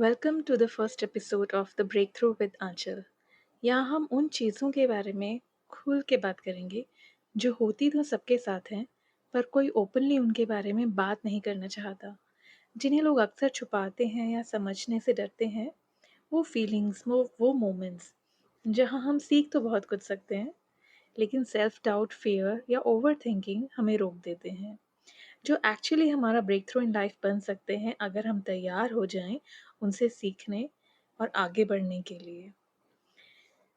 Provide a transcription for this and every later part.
Welcome to the first episode of the breakthrough with Aanchal. यहाँ हम उन चीज़ों के बारे में खुल के बात करेंगे जो होती तो सबके साथ हैं, पर कोई ओपनली उनके बारे में बात नहीं करना चाहता। जिन्हें लोग अक्सर छुपाते हैं या समझने से डरते हैं। वो फीलिंग्स, वो मोमेंट्स जहाँ हम सीख तो बहुत कुछ सकते हैं, लेकिन सेल्फ डाउट, फियर या ओवर थिंकिंग हमें रोक देते हैं, जो एक्चुअली हमारा ब्रेक थ्रू इन लाइफ बन सकते हैं अगर हम तैयार हो जाएं उनसे सीखने और आगे बढ़ने के लिए।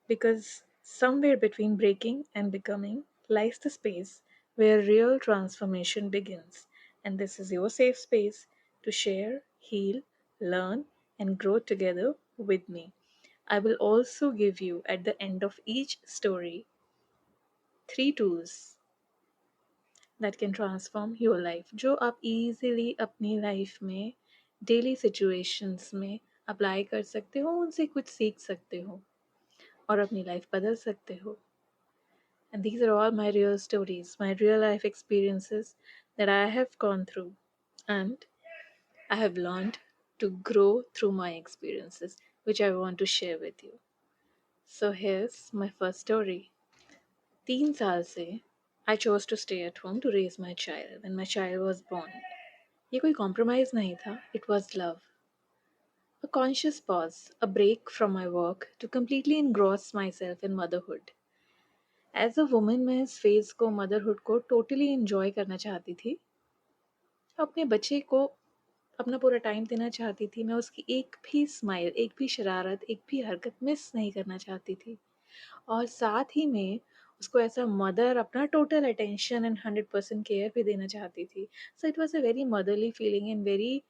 Because somewhere between breaking and becoming lies the space where real transformation begins. And this is your safe space to share, heal, learn, and grow together with me. I will also give you at the end of each story three tools that can transform your life, जो आप easily अपनी life में daily situations में apply कर सकते हो, उनसे कुछ सीख सकते हो और अपनी लाइफ बदल सकते हो। And these are all my real stories, my real life experiences that I have gone through. And I have learned to grow through my experiences, which I want to share with you. So here's my first story. 3 साल से I chose to stay at home to raise my child when my child was born. ये कोई compromise नहीं था, it was love. A conscious pause, a break from my work to completely engross myself in motherhood. As a woman मैं इस phase को, motherhood को totally enjoy करना चाहती थी। अपने बच्चे को अपना पूरा टाइम देना चाहती थी। मैं उसकी एक भी स्माइल, एक भी शरारत, एक भी हरकत मिस नहीं करना चाहती थी और साथ ही में उसको एज़ अ मदर अपना टोटल अटेंशन एंड 100% केयर भी देना चाहती थी। So it was a very motherly feeling and very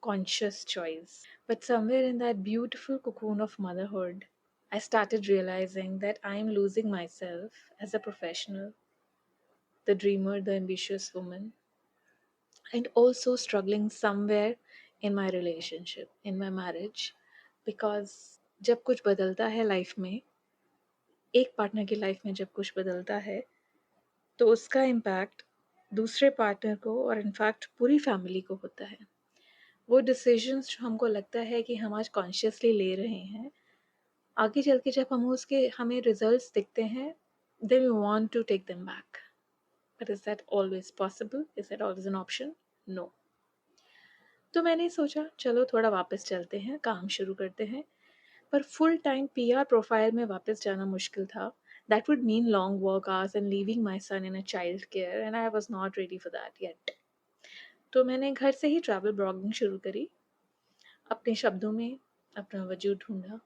conscious choice. But somewhere in that beautiful cocoon of motherhood, I started realizing that I am losing myself as a professional, the dreamer, the ambitious woman, and also struggling somewhere in my relationship, in my marriage. Because जब कुछ बदलता है life में, एक partner की life में जब कुछ बदलता है, तो उसका इम्पैक्ट दूसरे पार्टनर को और इनफैक्ट पूरी फैमिली को होता है। वो डिसीजंस जो हमको लगता है कि हम आज कॉन्शियसली ले रहे हैं, आगे चल के जब हम उसके हमें रिजल्ट्स दिखते हैं, then we want to take them back. But is that always possible? Is that always an option? No. तो मैंने सोचा चलो थोड़ा वापस चलते हैं, काम शुरू करते हैं। पर फुल टाइम पीआर प्रोफाइल में वापस जाना मुश्किल था। That would mean long work hours and leaving my son in a child care and I was not ready for that yet. तो मैंने घर से ही ट्रैवल ब्लॉगिंग शुरू करी, अपने शब्दों में अपना वजूद ढूंढा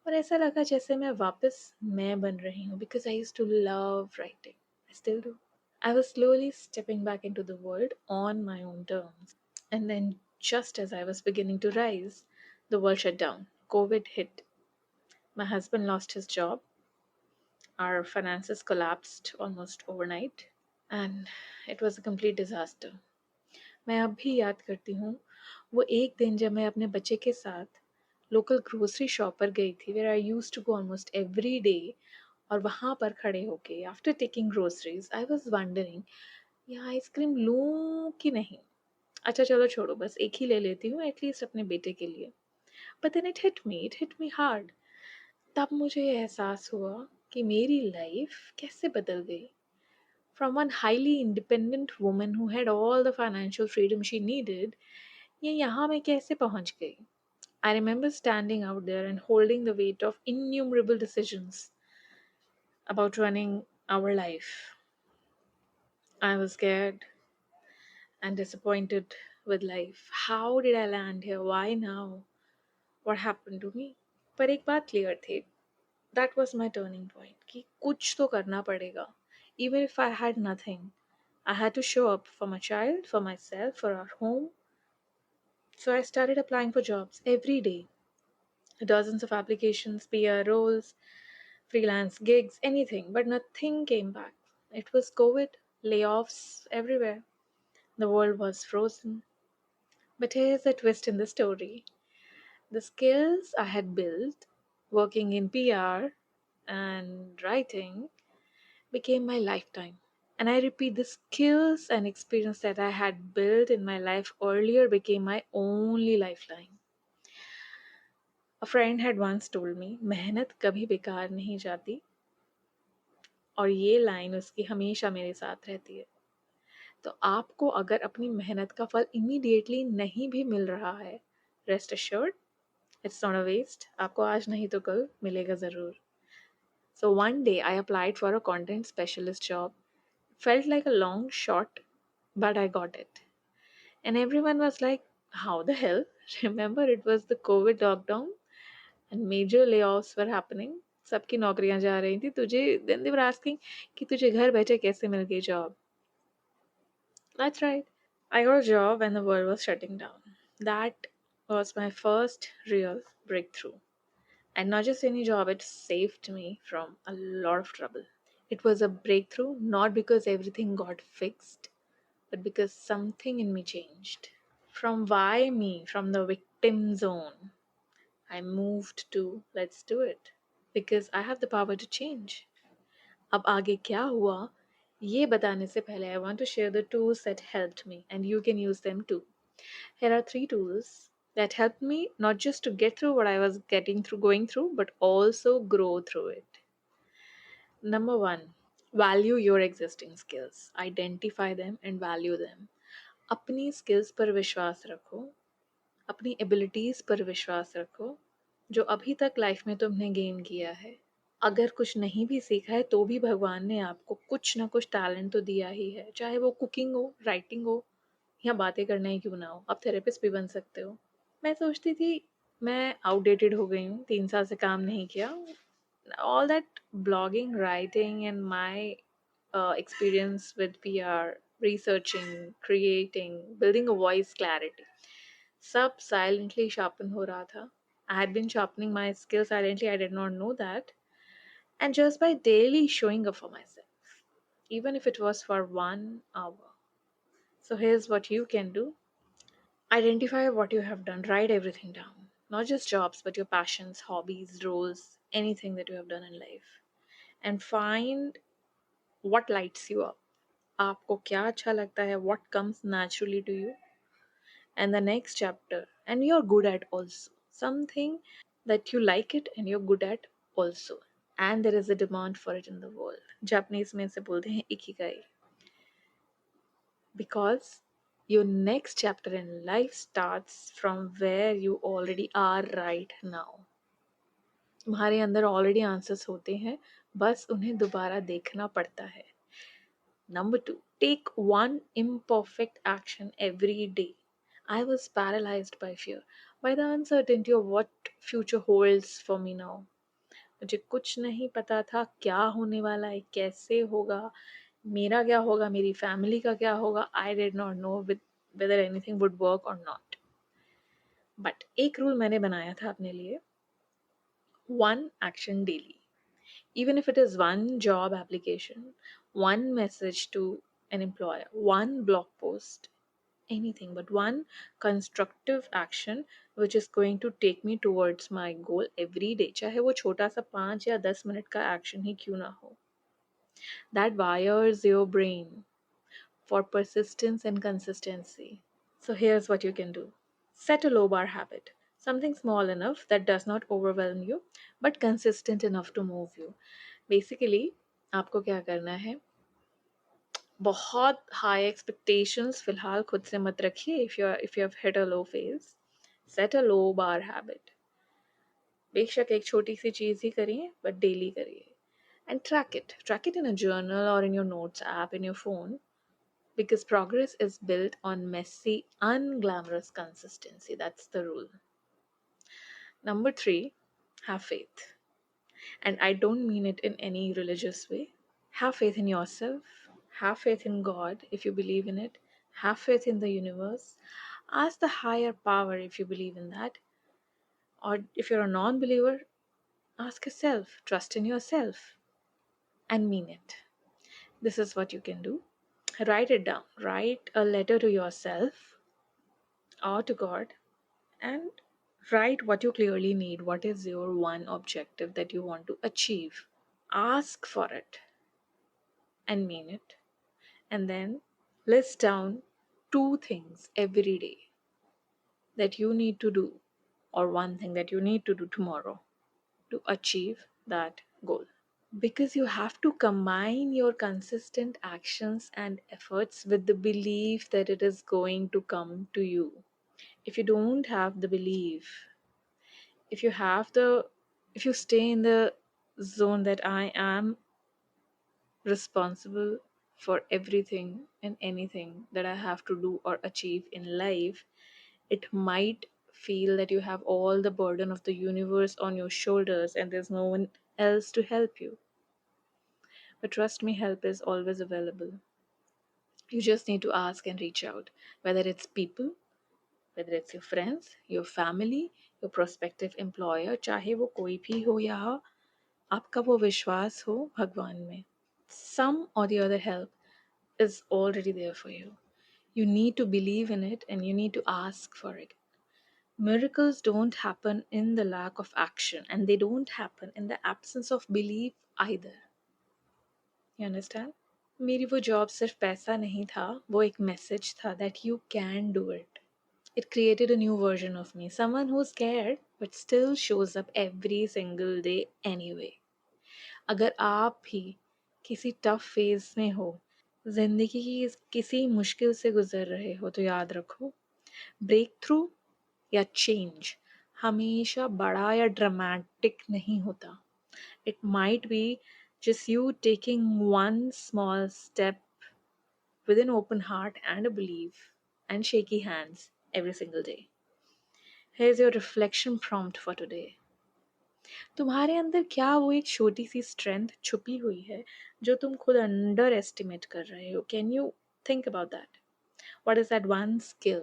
और ऐसा लगा जैसे मैं वापस मैं बन रही हूँ, because I used to love writing, I still do. I was slowly stepping back into the world on my own terms. And then, just as I was beginning to rise, the world shut down. COVID hit. My husband lost his job. Our finances collapsed almost overnight. And it was a complete disaster. मैं अब भी याद करती हूँ वो एक दिन जब मैं अपने बच्चे के साथ लोकल ग्रोसरी शॉप पर गई थी, where I used to go almost every day. और वहाँ पर खड़े होके after taking groceries I was wondering, या आइसक्रीम लूँ कि नहीं। अच्छा चलो छोड़ो, बस एक ही ले लेती हूँ एटलीस्ट अपने बेटे के लिए। But then it hit me hard. तब मुझे एहसास हुआ कि मेरी लाइफ कैसे बदल गई। From one highly independent woman who had all the financial freedom she needed, ये यहाँ मैं कैसे पहुँच गई। I remember standing out there and holding the weight of innumerable decisions about running our life. I was scared and disappointed with life. How did I land here? Why now? What happened to me? पर एक बात clear थी, that was my turning point, कि कुछ तो करना पड़ेगा। Even if I had nothing, I had to show up for my child, for myself, for our home. So I started applying for jobs every day. Dozens of applications, PR roles, freelance gigs, anything, but nothing came back. It was COVID, layoffs everywhere. The world was frozen. But here's a twist in the story. The skills I had built working in PR and writing became my lifetime. And I repeat, the skills and experience that I had built in my life earlier became my only lifeline. A friend had once told me, मेहनत कभी बेकार नहीं जाती, और ये line उसकी हमेशा मेरे साथ रहती है। तो आपको अगर अपनी मेहनत का फल इमीडिएटली नहीं भी मिल रहा है, rest assured, it's not a waste. आपको आज नहीं तो कल मिलेगा ज़रूर। So one day I applied for a content specialist job. Felt like a long shot, but I got it. And everyone was like, how the hell? Remember, it was the COVID lockdown and major layoffs were happening. सबकी नौकरियां जा रही थी तुझे, then they were asking कि तुझे घर बैठे कैसे मिल गई job. That's right. I got a job when the world was shutting down. That was my first real breakthrough. And not just any job, it saved me from a lot of trouble. It was a breakthrough not because everything got fixed, but because something in me changed. From why me, from the victim zone, I moved to let's do it. Because I have the power to change. अब आगे क्या हुआ ये बताने से पहले I want to share the tools that helped me and you can use them too. Here are three tools that helped me not just to get through what I was going through, but also grow through it. Number one, value your existing skills. Identify them and value them. अपनी skills पर विश्वास रखो, अपनी abilities पर विश्वास रखो, जो अभी तक लाइफ में तुमने गेन किया है। अगर कुछ नहीं भी सीखा है तो भी भगवान ने आपको कुछ ना कुछ टैलेंट तो दिया ही है, चाहे वो कुकिंग हो, राइटिंग हो, या बातें करना ही क्यों ना हो। आप थेरेपिस्ट भी बन सकते हो। मैं सोचती थी मैं आउटडेटेड हो गई हूँ, 3 साल से काम नहीं किया। All that blogging, writing, and my experience with PR, researching, creating, building a voice clarity, सब silently sharpen हो रहा था. I had been sharpening my skills silently. I did not know that. And just by daily showing up for myself, even if it was for 1 hour. So here's what you can do. Identify what you have done, write everything down. Not just jobs, but your passions, hobbies, roles, anything that you have done in life. And find what lights you up. आपको क्या अच्छा लगता है, what comes naturally to you. And the next chapter, and you're good at also. Something that you like it and you're good at also. And there is a demand for it in the world. Japanese में से बोलते हैं ikigai. Because your next chapter in life starts from where you already are right now. तुम्हारे अंदर already answers होते हैं, बस उन्हें दोबारा देखना पड़ता है. Number two, take one imperfect action every day. I was paralyzed by fear, by the uncertainty of what future holds for me now. मुझे कुछ नहीं पता था क्या होने वाला है, कैसे होगा, मेरा क्या होगा, मेरी फैमिली का क्या होगा. I did not know whether anything would work or not. But एक रूल मैंने बनाया था अपने लिए, one action daily. Even if it is one job application, one message to an employer, one blog post, anything but one constructive action which is going to take me towards my goal every day, चाहे वो छोटा सा 5 या 10 minute का action ही क्यों ना हो. That wires your brain for persistence and consistency. So here's what you can do. Set a low bar habit. Something small enough that does not overwhelm you but consistent enough to move you. Basically, आपको क्या करना है, बहुत high expectations फिलहाल खुद से मत रखिए. if you have hit a low phase, set a low bar habit. बेशक एक छोटी सी चीज़ ही करिए बट डेली करिए. And track it in a journal or in your notes app in your phone, because progress is built on messy, unglamorous consistency. That's the rule. Number three, have faith. And I don't mean it in any religious way. Have faith in yourself. Have faith in God if you believe in it. Have faith in the universe. Ask the higher power if you believe in that. Or if you're a non believer, ask yourself. Trust in yourself and mean it. This is what you can do. Write it down. Write a letter to yourself or to God, and write what you clearly need. What is your one objective that you want to achieve? Ask for it and mean it. And then list down two things every day that you need to do or one thing that you need to do tomorrow to achieve that goal. Because you have to combine your consistent actions and efforts with the belief that it is going to come to you. If you don't have the belief, if you have the if you stay in the zone that I am responsible for everything and anything that I have to do or achieve in life, it might feel that you have all the burden of the universe on your shoulders and there's no one else to help you. But trust me, help is always available. You just need to ask and reach out, whether it's people, whether it's your friends, your family, your prospective employer, चाहे वो कोई भी हो या आपका वो विश्वास हो भगवान में. Some or the other help is already there for you. You need to believe in it and you need to ask for it. Miracles don't happen in the lack of action and they don't happen in the absence of belief either. You understand? मेरी वो job सिर्फ पैसा नहीं था, वो एक message था that you can do it. It created a new version of me, someone who's scared but still shows up every single day anyway. अगर आप भी किसी टफ फेज में हो, जिंदगी की किसी मुश्किल से गुजर रहे हो, तो याद रखो, ब्रेक थ्रू या चेंज हमेशा बड़ा या ड्रामेटिक नहीं होता. It might be just you taking one small step with an open heart and a belief and shaky hands every single day. Here's your reflection prompt for today. तुम्हारे अंदर क्या वो एक छोटी सी स्ट्रेंथ छुपी हुई है जो तुम खुद अंडर एस्टिमेट कर रहे हो? Can you think about that? What is that one skill,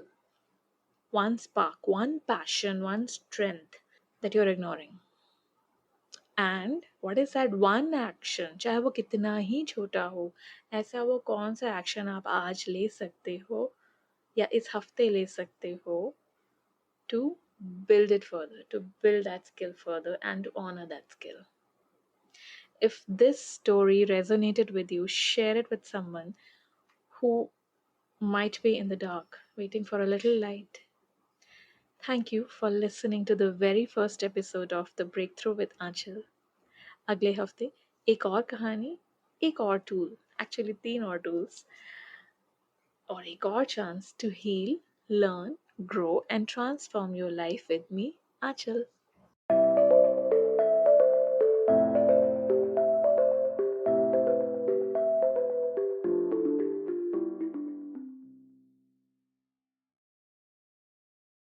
one spark, one passion, one strength that you are ignoring? And what is that one action, चाहे वो कितना ही छोटा हो, ऐसा वो कौन सा एक्शन आप आज ले सकते हो या इस हफ्ते ले सकते हो to build it further, to build that skill further, and to honor that skill. If this story resonated with you, share it with someone who might be in the dark, waiting for a little light. Thank you for listening to the very first episode of The Breakthrough with Aanchal. अगले हफ्ते एक और कहानी, एक और tool, actually तीन और tools, और एक और chance to heal, learn, grow, and transform your life with me, Aanchal.